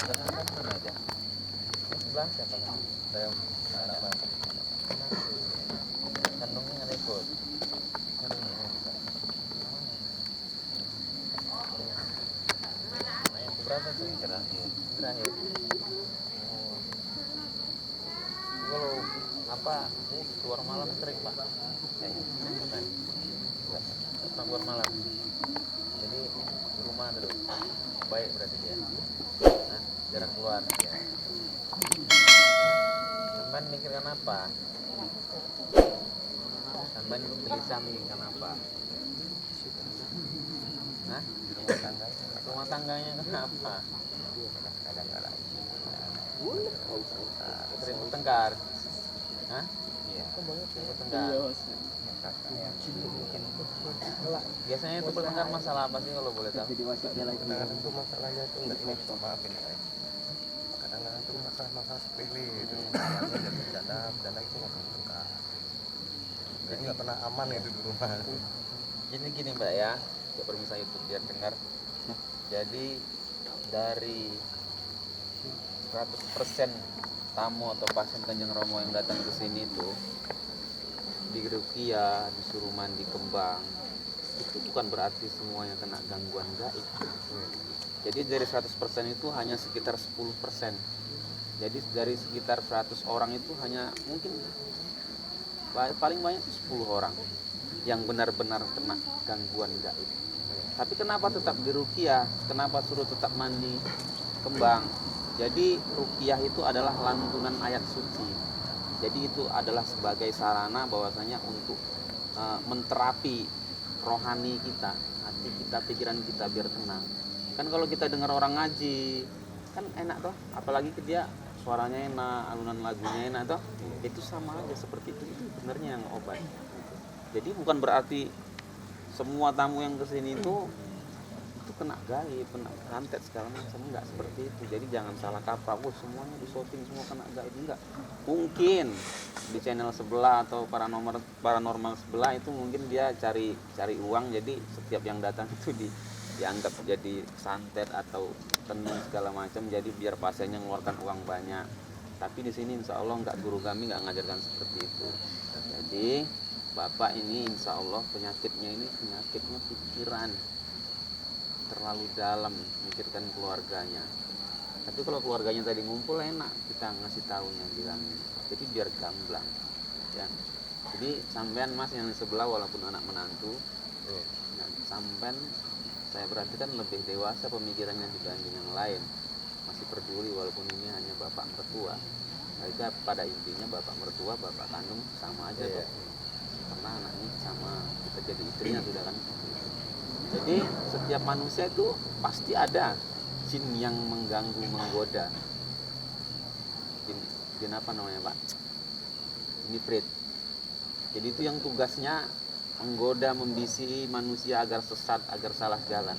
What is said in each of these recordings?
Terangkan mana aja? Sebelah siapa kan? Saya anak Mas. Kandungnya ada ikut. Nah, yang berapa tuh yang terakhir? Terakhir. Oh. Kalau apa? Ini keluar malam sering pak? Bukan. Nggak pernah keluar malam. Jadi di rumah terus. Baik berarti dia. Nah, jarang keluar. Ya. Sampai mikirkan apa? Sampai gelisah mikirkan apa? Nah, rumah tangganya kenapa? Kadang-kadang Sering bertengkar. Hah? iya. Bertengkar. Biasanya itu bertengkar masalah apa sih kalau boleh tahu? Kadang-kadang itu masalahnya itu enggak ini maafin ya. Kadang-kadang itu masalah sepele itu. Namanya jadi bercanda itu nggak bertengkar. Jadi nggak pernah aman itu di rumah. Jadi gini mbak ya, coba permisa YouTube biar dengar. Jadi dari 100% tamu atau pasien Kanjeng Romo yang datang ke sini itu di Rukia disuruh mandi kembang, itu bukan berarti semuanya kena gangguan gaib. Jadi dari 100% itu hanya sekitar 10%. Jadi dari sekitar 100 orang itu hanya mungkin paling banyak 10 orang yang benar-benar kena gangguan gaib. Tapi kenapa tetap di Rukia? Kenapa suruh tetap mandi kembang? Jadi Rukiah itu adalah lantunan ayat suci. Jadi itu adalah sebagai sarana bahwasanya untuk menterapi rohani kita, hati kita, pikiran kita biar tenang. Kan kalau kita dengar orang ngaji, kan enak toh, apalagi ke dia suaranya enak, alunan lagunya enak toh. Itu sama aja seperti itu sebenarnya yang obat. Jadi bukan berarti semua tamu yang kesini itu kena gaib, kena santet segala macam, enggak seperti itu. Jadi jangan salah kaprah, semuanya di shooting semua kena gaib, enggak. Mungkin di channel sebelah atau paranormal sebelah itu mungkin dia cari uang, jadi setiap yang datang itu dianggap jadi santet atau tenun segala macam, jadi biar pasiennya mengeluarkan uang banyak. Tapi di sini insya Allah enggak, guru kami enggak ngajarkan seperti itu. Jadi bapak ini insya Allah penyakitnya pikiran, terlalu dalam mikirkan keluarganya. Tapi kalau keluarganya tadi ngumpul enak kita ngasih taunya, bilang jadi biar gamblang ya. Jadi sampean mas yang di sebelah walaupun anak menantu, sampean saya perhatikan lebih dewasa pemikirannya dibanding yang lain, masih peduli walaupun ini hanya bapak mertua. Mereka pada intinya bapak mertua, bapak kandung sama aja tuh, karena anak ini sama, kita jadi istrinya sudah kan. Jadi setiap manusia itu pasti ada jin yang mengganggu, menggoda. Jin apa namanya pak? Nifrit. Jadi itu yang tugasnya menggoda, membisi manusia agar sesat, agar salah jalan.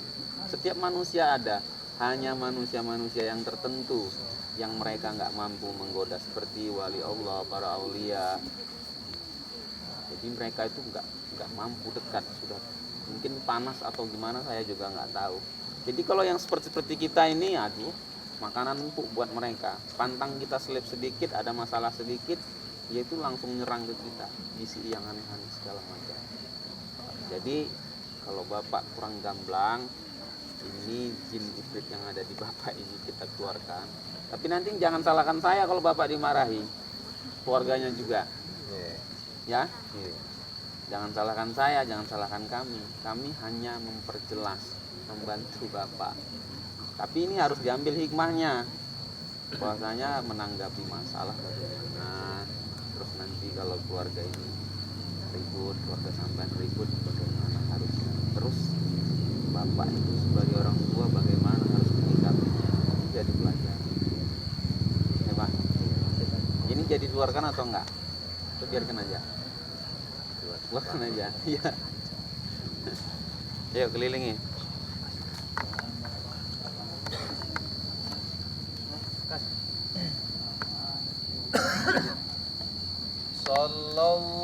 Setiap manusia ada, hanya manusia-manusia yang tertentu yang mereka nggak mampu menggoda, seperti wali Allah, para aulia. Jadi mereka itu nggak mampu dekat, sudah mungkin panas atau gimana saya juga nggak tahu. Jadi kalau yang seperti kita ini, aduh, makanan empuk buat mereka. Pantang kita selip sedikit, ada masalah sedikit, yaitu langsung nyerang ke kita, isi yang aneh-aneh segala macam. Jadi kalau bapak kurang gamblang, ini jin ifrit yang ada di bapak ini kita keluarkan. Tapi nanti jangan salahkan saya kalau bapak dimarahi, keluarganya juga, ya. Jangan salahkan saya, jangan salahkan kami. Kami hanya memperjelas, membantu bapak. Tapi ini harus diambil hikmahnya, bahwasanya menanggapi masalah bagaimana. Terus nanti kalau keluarga ini ribut, keluarga sampean ribut, bagaimana harusnya. Terus bapak itu sebagai orang tua bagaimana harus menyikapinya. Jadi pelajaran. Ya pak, ini jadi keluarkan atau enggak? Itu biarkan aja. Bukan aja, iya. Ayo kelilingi. Sallallahu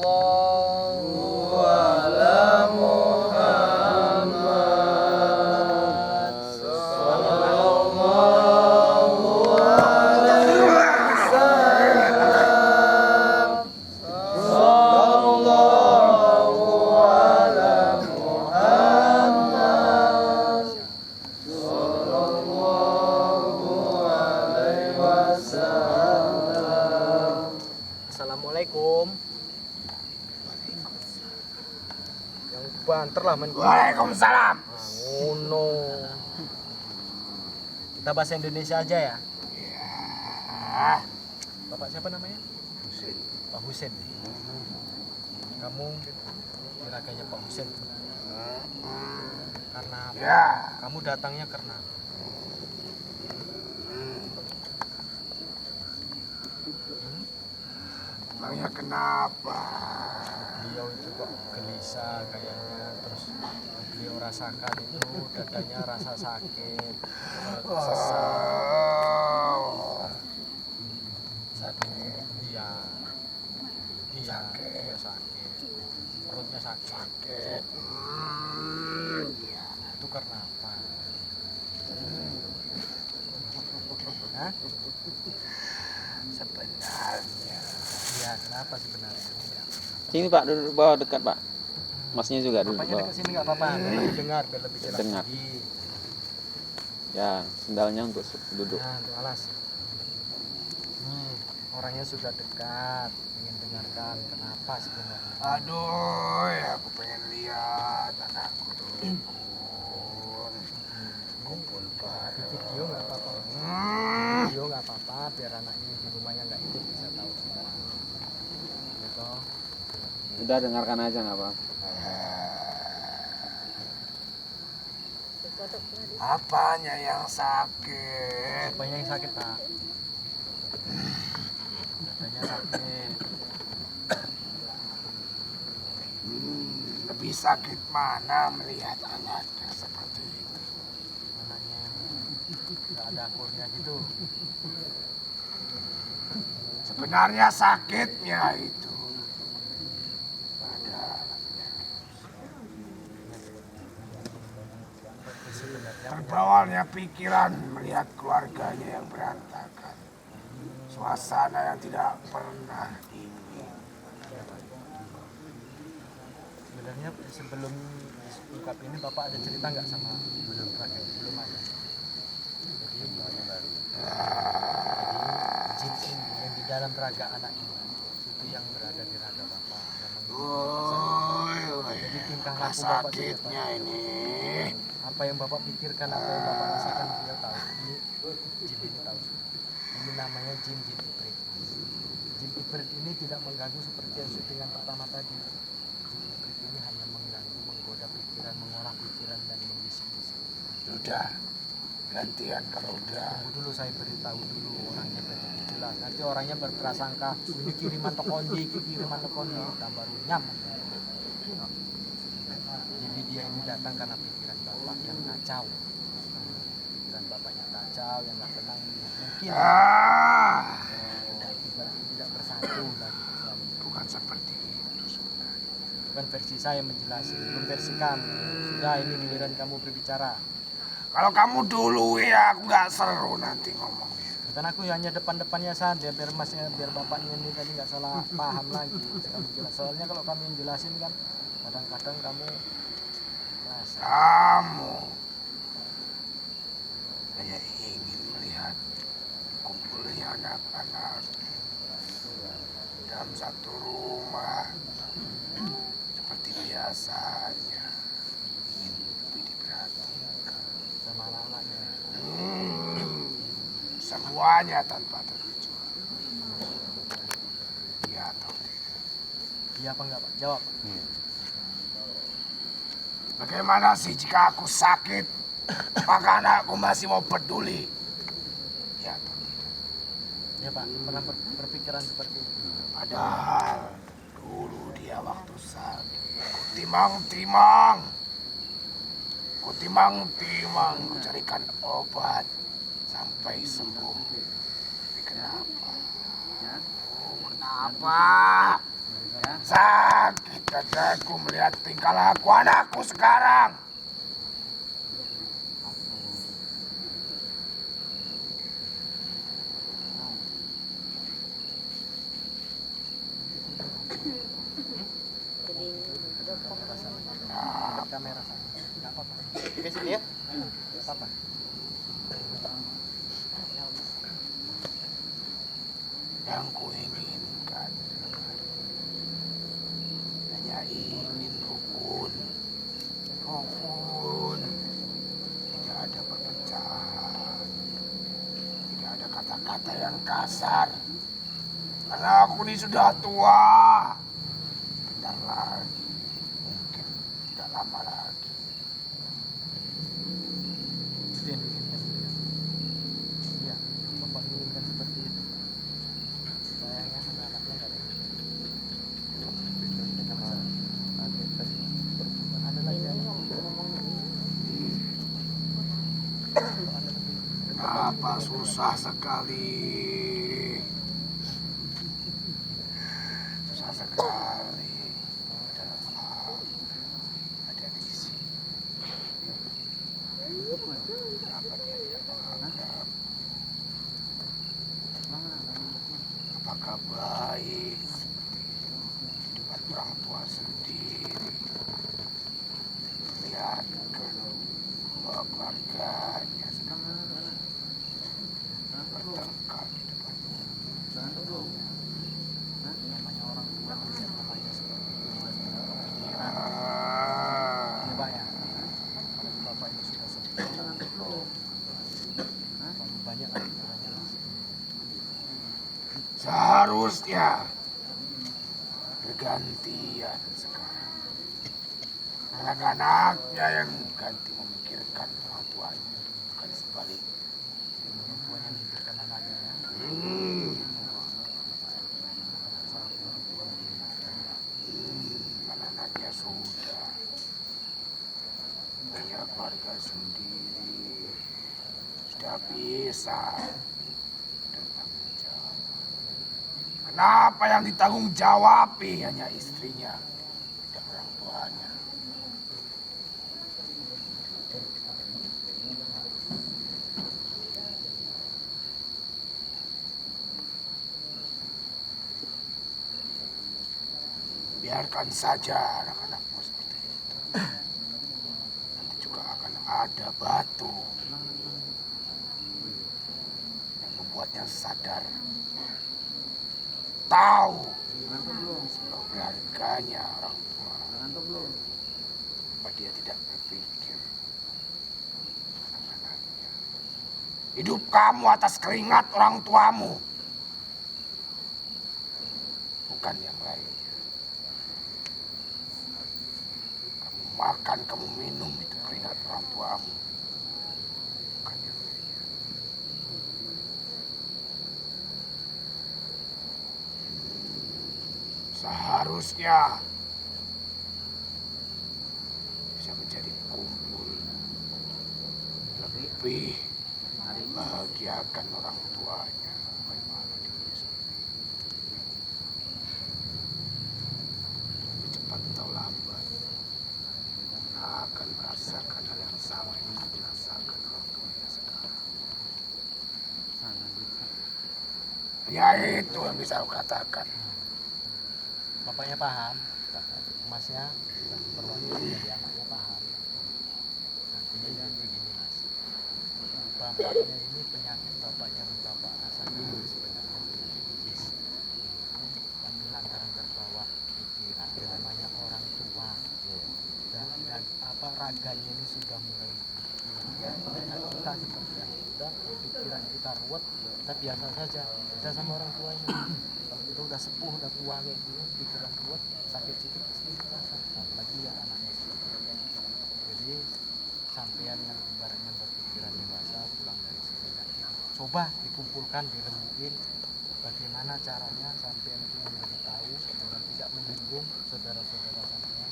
ala Muhammad. Sallallahu banter lah main. Waalaikumsalam. Ngono. Kita bahasa Indonesia aja ya. Bapak siapa namanya? Husin. Pak Husin. Kamu diraganya Pak Husin. Karena apa? Ya. Kamu datangnya karena Emangnya kenapa? beliau itu kok gelisah kayaknya, terus yang beliau rasakan itu dadanya rasa sakit, sesak. Oh. Sakit. Iya, iya, Sakit. iya sakit, perutnya sakit. Sakit. Ya. Itu karena apa? Hah? Sebenarnya Iya, kenapa sebenarnya? Sini Pak, duduk bawah dekat Pak. Masnya juga duduk Bapaknya bawah. dekat sini nggak apa-apa, biar lebih dengar, biar lebih jelas Dengar. lagi. Ya, sendalnya untuk duduk. Nah, untuk alas. Orangnya sudah dekat, ingin dengarkan kenapa sebenarnya. aduh, ya aku pengen lihat anakku dukun. Kumpul Di bareng. video nggak apa-apa. Video nggak apa-apa, biar anaknya di rumahnya nggak ikut bisa tahu semua. Gitu. Udah dengarkan aja nggak apa. Apanya yang sakit? Apanya yang sakit Pak? Dadanya sakit. Lebih sakit mana melihat anaknya seperti itu? Anaknya nggak ada akurnya gitu. Sebenarnya sakitnya itu pada Sebenarnya terbawanya pikiran melihat keluarganya yang berantakan, suasana yang tidak pernah ingin. sebenarnya sebelum ungkap ini Bapak ada cerita nggak sama belum ada? Jadi jin ini yang di dalam raga anak ini itu yang berada di raga Bapak yang jadi tingkah laku Bapak seperti Sakitnya apa? ini. Apa yang Bapak pikirkan, apa yang Bapak rasakan beliau tahu. Ini jin ini tahu. Ini namanya jin ibrit. Jin ibrit ini tidak mengganggu seperti yang syutingan pertama tadi. Jin ibrit ini hanya mengganggu, menggoda pikiran, mengolah pikiran dan membisik-bisik. Udah, gantian kalau udah. Tunggu dulu, saya beritahu dulu orangnya biar lebih jelas. Nanti orangnya berprasangka ini kiriman tokondi, kiriman tokondi, tambah runyam. Jadi dia ini datang karena pikiran bapak yang kacau. Pikiran bapaknya kacau, yang nggak tenang mungkin tidak bersatu lagi. Bukan seperti itu sebenarnya. Bukan versi saya menjelaskan, belum versi kamu. Sudah, ini giliran kamu berbicara. Kalau kamu dulu ya aku nggak seru nanti ngomongnya. Kan aku hanya depan-depannya saja biar masnya, biar bapaknya ini tadi nggak salah paham lagi. Kamu jelas. Soalnya kalau kami yang jelasin kan kadang-kadang kamu rasa. Kamu hanya ingin melihat kumpulnya anak-anak dalam satu rumah seperti biasanya, ingin lebih diperhatikan. Sama anak-anaknya. Semuanya tanpa terkecuali. Iya atau tidak? Iya apa enggak Pak? Jawab. Bagaimana sih jika aku sakit, maka anakku masih mau peduli? Ya atau tidak? Ya Pak, pernah berpikiran seperti itu. Padahal dulu dia waktu sakit, kutimang-timang, kucarikan obat sampai sembuh. Tapi kenapa? Oh, kenapa? Sakit dadaku melihat tingkah laku anakku sekarang. Dekat kamera sana. Enggak apa-apa. Di sini ya. Enggak apa-apa. Yang kuinginkan hanya ingin rukun kata yang kasar. Karena aku ini sudah tua. Bentar lagi, mungkin tidak lama lagi. Itu yang diinginkan. Iya, bapak inginkan seperti itu. Sayangnya anak-anaknya nggak ada. Ada lagi anak. Kenapa susah sekali? Susah sekali. Ada di sini. Kenapa dia menganggap? Apakah baik di depan orang tua sendiri? Lihatkan bahwa keluarganya sedang bertengkar di depan. Namanya orang tua melihat namanya seperti itu. Ah, Ya Pak ya, kalau bapak itu sudah sepuh, terlalu banyak acaranya. seharusnya bergantian sekarang. Anak-anaknya yang ganti memikirkan orang tuanya, bukan sebaliknya. Orang tuanya memikirkan anaknya ya. Anak-anaknya sudah punya keluarga sendiri, sudah bisa bertanggung jawab. Kenapa yang ditanggung jawabi hanya istrinya, tidak orang tuanya? Biarkan saja anak-anakmu seperti itu. Nanti juga akan ada batu yang membuatnya sadar. Tahu sebab berharganya orang tua. Apa dia tidak berpikir anak-anaknya. Hidup kamu atas keringat orang tuamu. Bukan yang lainnya. Kamu makan, kamu minum itu keringat orang tuamu. Bukan yang lainnya. Seharusnya bisa menjadi kumpul lebih bahagiakan orang tuanya. Bagaimana dirinya sendiri. Lebih cepat atau lambat akan merasakan hal yang sama yang dirasakan orang tuanya sekarang. Ya itu yang bisa aku katakan. Bapaknya paham, emasnya perwakilan dari anaknya paham. Nantinya kan begini mas, bapaknya ini penyakit bapaknya bapak rasakan sebenarnya penyakit psikis. Tapi lantaran terbawa pikiran namanya orang tua dan apa raganya ini sudah mulai kita seperti yang sudah pikiran kita ruwet, kita biasa saja kita sama orang tuanya. Kalau kita udah sepuh, udah tua kayak gini, pikiran ruwet, sakit sedikit pasti terasa. Apalagi ya anaknya sedikit. Jadi sampean yang ibaratnya berpikiran dewasa pulang dari sini nanti coba dikumpulkan, dirembukin bagaimana caranya sampean itu memberitahu dengan tidak menyinggung saudara-saudara sampean.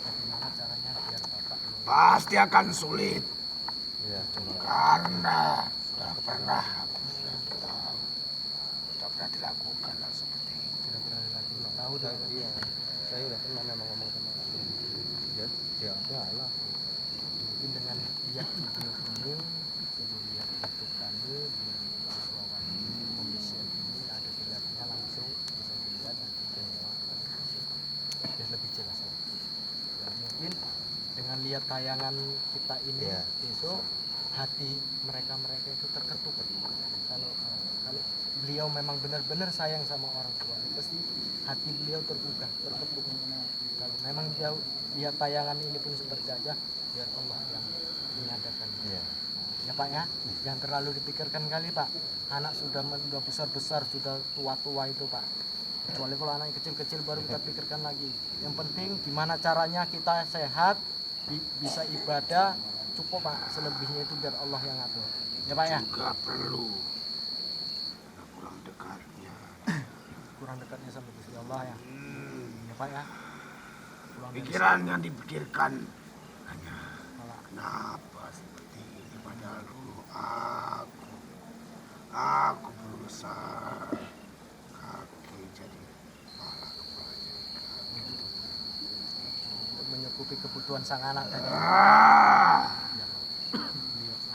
Bagaimana caranya biar bapak ini Pasti akan sulit. ya, Karena sudah pernah aku tahu. Sudah pernah dilakukan hal seperti itu. sudah pernah lagi tahu dah. Iya, saya udah pernah memang ngomong sama kamu. Ya enggak lah. Mungkin dengan lihat video ini, jadi lihat YouTube kami di bawah official ini ada dilihatnya langsung bisa dilihat nanti semua biar lebih jelas lagi. Ya, mungkin dengan lihat tayangan kita ini besok hati mereka itu terketuk. Kalau beliau memang benar-benar sayang sama orang tua, pasti hati beliau terketuk. Kalau memang dia lihat tayangan ini pun seperti aja, biarkanlah yang menyadarkan. ya Pak ya. Yang terlalu dipikirkan kali Pak. Anak sudah besar-besar, sudah tua-tua itu Pak. Kecuali kalau anak kecil-kecil baru kita pikirkan lagi. Yang penting gimana caranya kita sehat, bisa ibadah, cukup Pak. Selebihnya itu biar Allah yang ngatur. Ya Pak ya. Juga perlu ada kurang dekatnya. Kurang dekatnya sama Gusti Allah ya. Ya Pak ya. Kurang dari Pikiran yang dipikirkan hanya salah. kenapa seperti ini, padahal dulu aku berusaha kaki jadi kepala, kepala jadi kaki. Untuk mencukupi kebutuhan sang anak tadi. Biar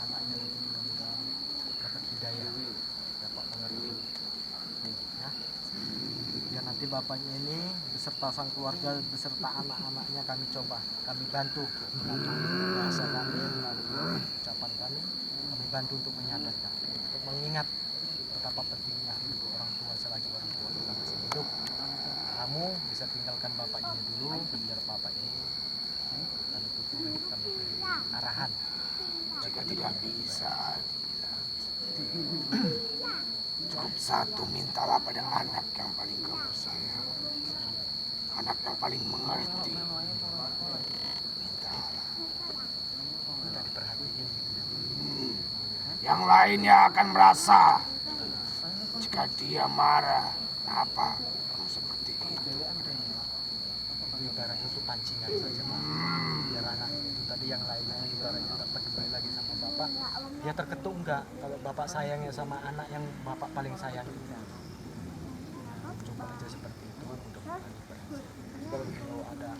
anaknya nanti mudah-mudahan dapat hidayah, dapat mengerti. Ya. Biar nanti bapaknya ini beserta sang keluarga, beserta anak-anaknya kami bantu bahasa kami, melalui ucapan kami bantu untuk menyadarkan, untuk mengingat betapa pentingnya untuk orang tua selagi orang tua kita masih hidup. Kamu bisa tinggalkan bapak ini dulu, biar bapak ini kami tuturi, kami beri arahan. Jika tidak bisa, cukup satu, mintalah pada anak yang paling kamu sayang, anak yang paling mengerti. Mintalah. Tidak diperhatiin. Yang lainnya akan merasa jika dia marah, kenapa kamu seperti itu? Itu ibaratnya itu pancingan saja Pak. Biar anak itu tadi yang lainnya ibaratnya tak peduli lagi sama bapak, dia terketuk enggak kalau bapak sayangnya sama anak yang bapak paling sayang. Coba aja seperti itu, mudah-mudahan ibaratnya. Kalau ada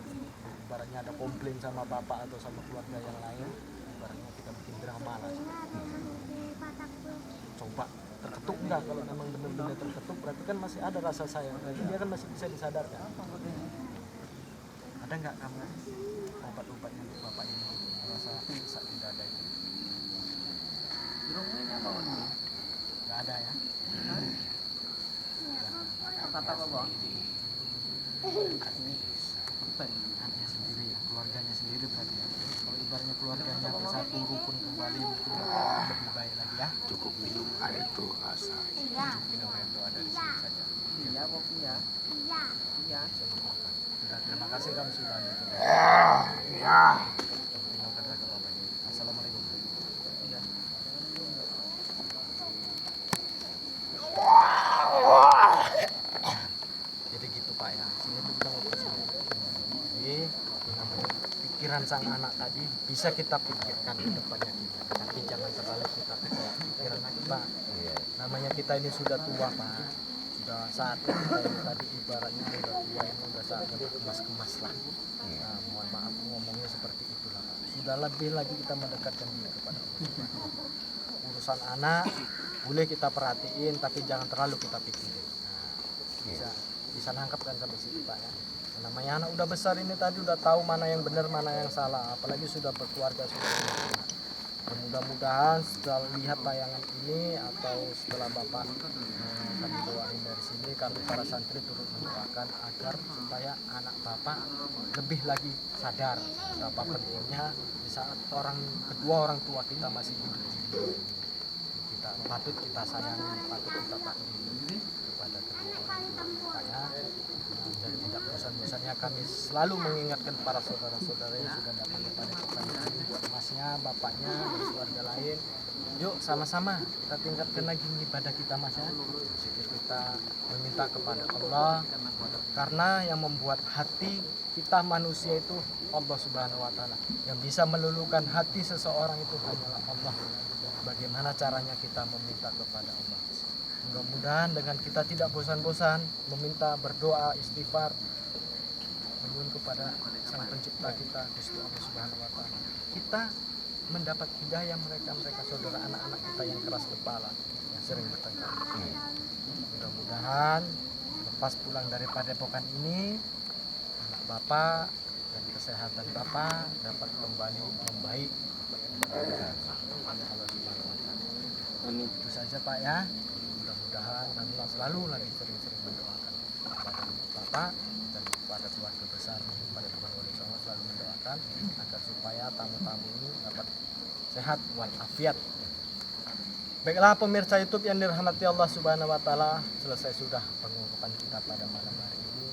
ibaratnya ada komplain sama bapak atau sama keluarga yang lain, ibaratnya kita bikin drama lah. Coba terketuk enggak, kalau memang benar-benar terketuk berarti kan masih ada rasa sayang, berarti dia kan masih bisa disadarkan. Ada enggak kamu obat-obatnya untuk bapak ini rasa sakit dada itu? Di rumahnya apa ini? Enggak ada ya? Kata apa bang? Anaknya sendiri ya, keluarganya sendiri berarti ya. Kalau ibaratnya keluarganya bersatu rukun kembali itu lebih baik lagi ya. Cukup minum air doa saja. Cukup minum air doa dari sini saja. Iya bang, iya. Iya. Sudah, terima kasih kamu sudah ada. Ya. Tinggalkan raga bapak ini. Assalamualaikum. Iya. Jadi gitu Pak ya. Sini tuh kita ngobrol sama. Jadi namanya pikiran sang anak tadi bisa kita pikirkan ke depannya kita. Tapi jangan terlalu kita pikiran lagi Pak. Namanya kita ini sudah tua Pak. Sudah saatnya kita ini tadi ibaratnya udah tua yang udah saatnya berkemas-kemas lah. Nah, mohon maaf ngomongnya seperti itulah Pak. Sudah lebih lagi kita mendekatkan diri kepada Allah. Urusan anak boleh kita perhatiin tapi jangan terlalu kita pikirin. Nah, bisa nangkap kan sampai situ Pak ya. Namanya anak udah besar ini tadi udah tahu mana yang benar mana yang salah, apalagi sudah berkeluarga sudah punya anak. Mudah-mudahan setelah lihat tayangan ini atau setelah Bapak kami doain dari sini, kami para santri turut mendoakan agar supaya anak Bapak lebih lagi sadar betapa pentingnya di saat kedua orang tua kita masih hidup di dunia ini. Kita patut kita sayangi, patut kita takdiri kepada kedua orang tua kita ya. Jadi tidak bosan-bosannya kami selalu mengingatkan para saudara-saudara yang sudah datang kepada kita ini, buat masnya, bapaknya, dan keluarga lain. Yuk sama-sama kita tingkatkan lagi ibadah kita mas ya. Zikir kita meminta kepada Allah, karena yang membuat hati kita manusia itu Allah Subhanahu wa Ta'ala. Yang bisa meluluhkan hati seseorang itu hanyalah Allah. Bagaimana caranya kita meminta kepada Allah? Mudah-mudahan dengan kita tidak bosan-bosan meminta, berdoa, istighfar, menyuhun kepada Sang Pencipta kita, Gusti Allah Subhanahu wa Ta'ala, kita mendapat hidayah mereka saudara anak-anak kita yang keras kepala, yang sering bertengkar. Mudah-mudahan lepas pulang dari padepokan ini, anak Bapak dan kesehatan Bapak dapat kembali membaik. Amin. Itu saja Pak ya. Mudah-mudahan kami selalu lagi sering-sering mendoakan kepada Bapak dan kepada keluarga besar, kepada Tuhan Wali Songo selalu mendoakan agar supaya tamu-tamu ini dapat sehat walafiat Baiklah pemirsa YouTube yang dirahmati Allah Subhanahu wa taala, selesai sudah pengungkapan kita pada malam hari ini.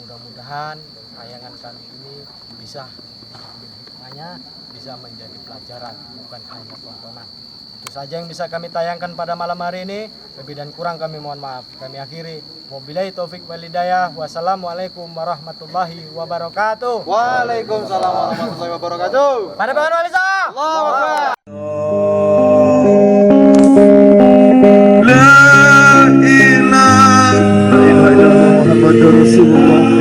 Mudah-mudahan tayangan kami ini bisa ambil hikmahnya, bisa menjadi pelajaran, bukan hanya tontonan. Itu saja yang bisa kami tayangkan pada malam hari ini. Lebih dan kurang kami mohon maaf. Kami akhiri. Wabillahi taufik wal hidayah. Wassalamualaikum warahmatullahi wabarakatuh. Waalaikumsalam warahmatullahi wabarakatuh. Pada bangun walisa. Allahu Akbar. La ilaha illallah Muhammadur Rasulullah